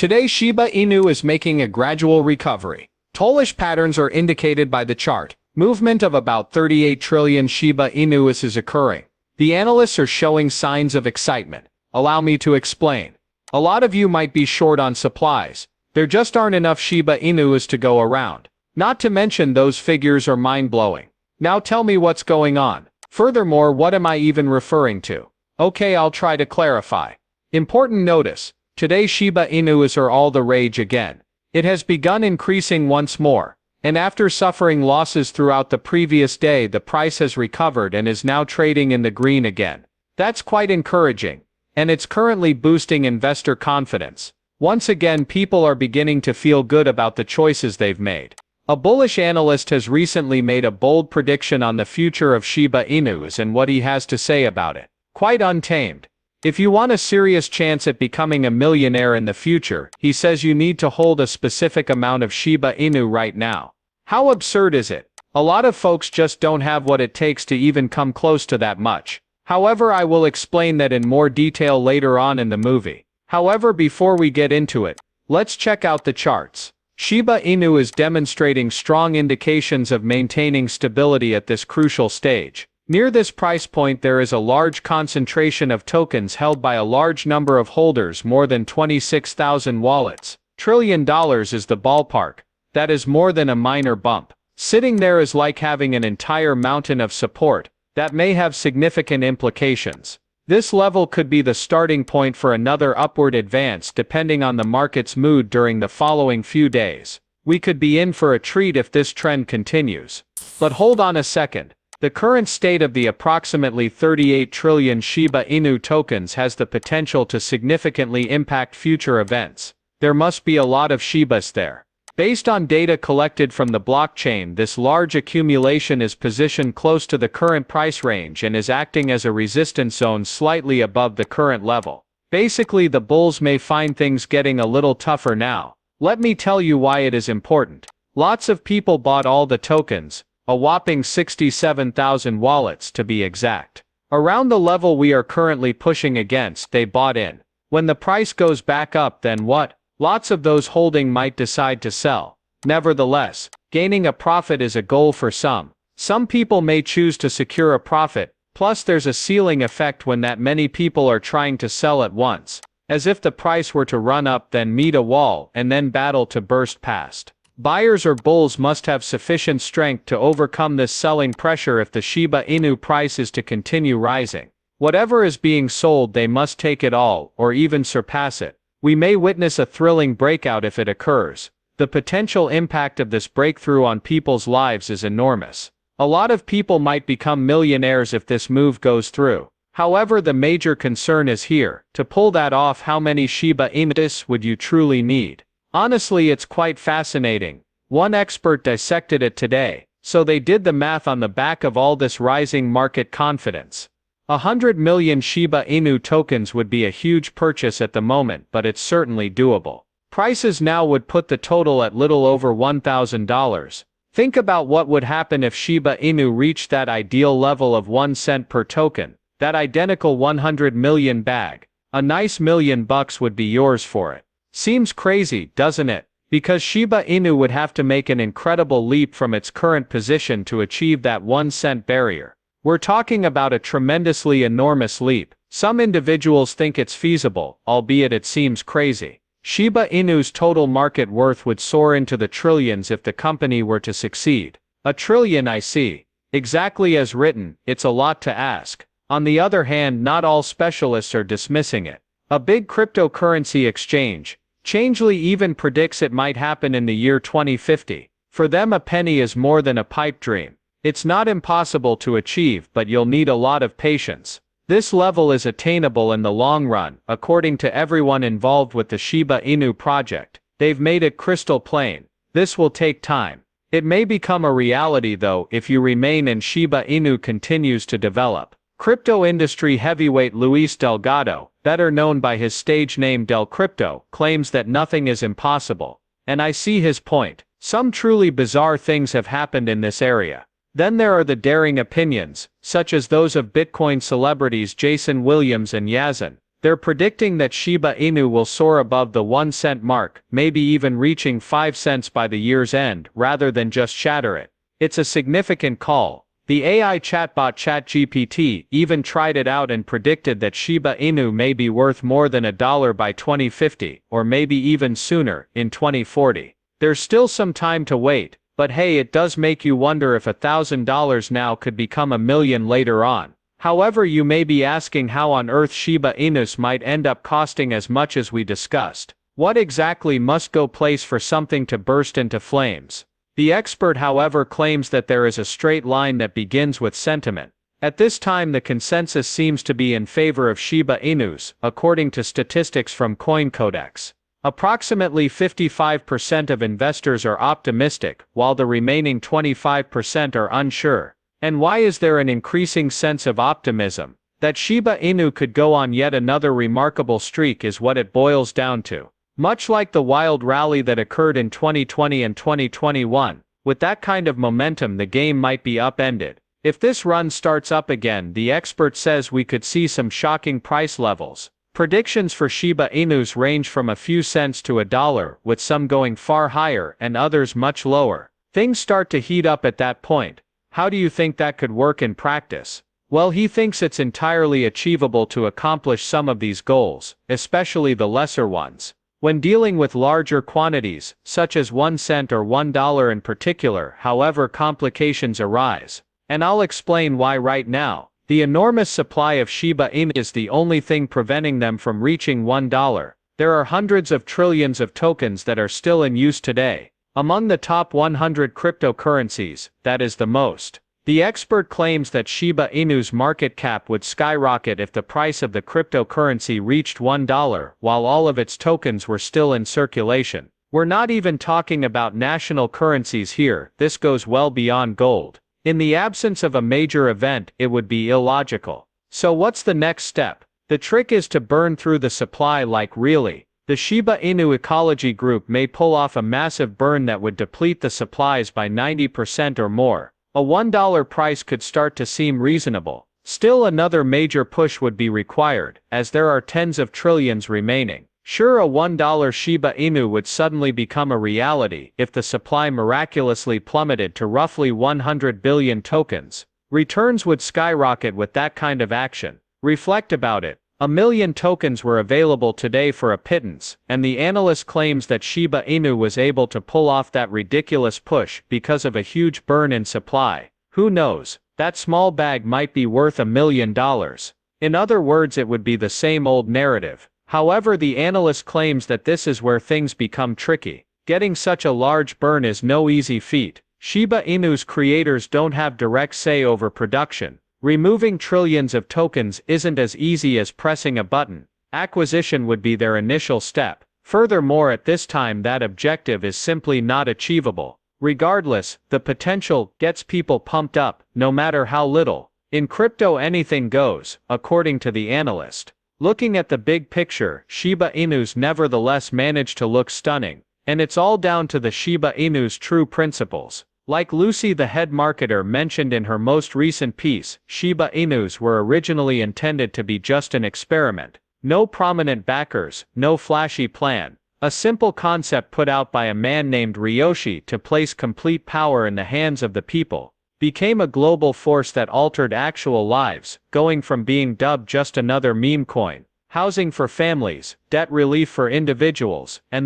Today Shiba Inu is making a gradual recovery. Bullish patterns are indicated by the chart. Movement of about 38 trillion Shiba Inu is occurring. The analysts are showing signs of excitement. Allow me to explain. A lot of you might be short on supplies. There just aren't enough Shiba Inus to go around. Not to mention those figures are mind-blowing. Now tell me what's going on. Furthermore, what am I even referring to? Okay, I'll try to clarify. Important notice. Today Shiba Inus are all the rage again. It has begun increasing once more, and after suffering losses throughout the previous day, the price has recovered and is now trading in the green again. That's quite encouraging, and it's currently boosting investor confidence. Once again, people are beginning to feel good about the choices they've made. A bullish analyst has recently made a bold prediction on the future of Shiba Inus and what he has to say about it. Quite untamed. If you want a serious chance at becoming a millionaire in the future, he says you need to hold a specific amount of Shiba Inu right now. How absurd is it? A lot of folks just don't have what it takes to even come close to that much. However, I will explain that in more detail later on in the movie. However, before we get into it, let's check out the charts. Shiba Inu is demonstrating strong indications of maintaining stability at this crucial stage. Near this price point there is a large concentration of tokens held by a large number of holders, more than 26,000 wallets. $1 trillion is the ballpark. That is more than a minor bump. Sitting there is like having an entire mountain of support. That may have significant implications. This level could be the starting point for another upward advance depending on the market's mood during the following few days. We could be in for a treat if this trend continues. But hold on a second. The current state of the approximately 38 trillion Shiba Inu tokens has the potential to significantly impact future events. There must be a lot of Shibas there. Based on data collected from the blockchain, this large accumulation is positioned close to the current price range and is acting as a resistance zone slightly above the current level. Basically, the bulls may find things getting a little tougher now. Let me tell you why it is important. Lots of people bought all the tokens. A whopping 67,000 wallets to be exact. Around the level we are currently pushing against, they bought in. When the price goes back up, then what? Lots of those holding might decide to sell. Nevertheless, gaining a profit is a goal for some. Some people may choose to secure a profit, plus there's a ceiling effect when that many people are trying to sell at once. As if the price were to run up, then meet a wall, and then battle to burst past. Buyers or bulls must have sufficient strength to overcome this selling pressure if the Shiba Inu price is to continue rising. Whatever is being sold, they must take it all, or even surpass it. We may witness a thrilling breakout if it occurs. The potential impact of this breakthrough on people's lives is enormous. A lot of people might become millionaires if this move goes through. However, the major concern is here. To pull that off, how many Shiba Inus would you truly need? Honestly, it's quite fascinating. One expert dissected it today, so they did the math on the back of all this rising market confidence. 100 million Shiba Inu tokens would be a huge purchase at the moment, but it's certainly doable. Prices now would put the total at little over $1,000. Think about what would happen if Shiba Inu reached that ideal level of 1 cent per token, that identical 100 million bag. A nice $1 million would be yours for it. Seems crazy, doesn't it? Because Shiba Inu would have to make an incredible leap from its current position to achieve that 1 cent barrier. We're talking about a tremendously enormous leap. Some individuals think it's feasible, albeit it seems crazy. Shiba Inu's total market worth would soar into the trillions if the company were to succeed. $1 trillion, I see. Exactly as written, it's a lot to ask. On the other hand, not all specialists are dismissing it. A big cryptocurrency exchange, Changely, even predicts it might happen in the year 2050. For them, a penny is more than a pipe dream. It's not impossible to achieve, but you'll need a lot of patience. This level is attainable in the long run, according to everyone involved with the Shiba Inu project. They've made it crystal plain. This will take time. It may become a reality though if you remain and Shiba Inu continues to develop. Crypto industry heavyweight Luis Delgado, better known by his stage name Del Crypto, claims that nothing is impossible. And I see his point. Some truly bizarre things have happened in this area. Then there are the daring opinions, such as those of Bitcoin celebrities Jason Williams and Yazan, They're predicting that Shiba Inu will soar above the 1 cent mark, maybe even reaching 5 cents by the year's end, rather than just shatter it. It's a significant call. The AI chatbot ChatGPT even tried it out and predicted that Shiba Inu may be worth more than $1 by 2050, or maybe even sooner, in 2040. There's still some time to wait, but hey, it does make you wonder if $1,000 now could become $1 million later on. However, you may be asking how on earth Shiba Inus might end up costing as much as we discussed. What exactly must go place for something to burst into flames? The expert, however, claims that there is a straight line that begins with sentiment. At this time, the consensus seems to be in favor of Shiba Inus, according to statistics from CoinCodex. Approximately 55% of investors are optimistic, while the remaining 25% are unsure. And why is there an increasing sense of optimism? That Shiba Inu could go on yet another remarkable streak is what it boils down to. Much like the wild rally that occurred in 2020 and 2021, with that kind of momentum the game might be upended. If this run starts up again, the expert says we could see some shocking price levels. Predictions for Shiba Inus range from a few cents to $1, with some going far higher and others much lower. Things start to heat up at that point. How do you think that could work in practice? Well, he thinks it's entirely achievable to accomplish some of these goals, especially the lesser ones. When dealing with larger quantities, such as 1 cent or $1 in particular, however, complications arise. And I'll explain why right now. The enormous supply of Shiba Inu is the only thing preventing them from reaching $1. There are hundreds of trillions of tokens that are still in use today. Among the top 100 cryptocurrencies, that is the most. The expert claims that Shiba Inu's market cap would skyrocket if the price of the cryptocurrency reached $1, while all of its tokens were still in circulation. We're not even talking about national currencies here, this goes well beyond gold. In the absence of a major event, it would be illogical. So what's the next step? The trick is to burn through the supply like really. The Shiba Inu Ecology Group may pull off a massive burn that would deplete the supplies by 90% or more. A $1 price could start to seem reasonable. Still, another major push would be required, as there are tens of trillions remaining. Sure, a $1 Shiba Inu would suddenly become a reality if the supply miraculously plummeted to roughly 100 billion tokens. Returns would skyrocket with that kind of action. Reflect about it. 1 million tokens were available today for a pittance, and the analyst claims that Shiba Inu was able to pull off that ridiculous push because of a huge burn in supply. Who knows? That small bag might be worth $1 million. In other words, it would be the same old narrative. However, the analyst claims that this is where things become tricky. Getting such a large burn is no easy feat. Shiba Inu's creators don't have direct say over production. Removing trillions of tokens isn't as easy as pressing a button. Acquisition would be their initial step. Furthermore, at this time that objective is simply not achievable. Regardless, the potential gets people pumped up, no matter how little. In crypto anything goes, according to the analyst. Looking at the big picture, Shiba Inus nevertheless manage to look stunning. And it's all down to the Shiba Inu's true principles. Like Lucy the head marketer mentioned in her most recent piece, Shiba Inus were originally intended to be just an experiment. No prominent backers, no flashy plan. A simple concept put out by a man named Ryoshi to place complete power in the hands of the people. Became a global force that altered actual lives, going from being dubbed just another meme coin, housing for families, debt relief for individuals, and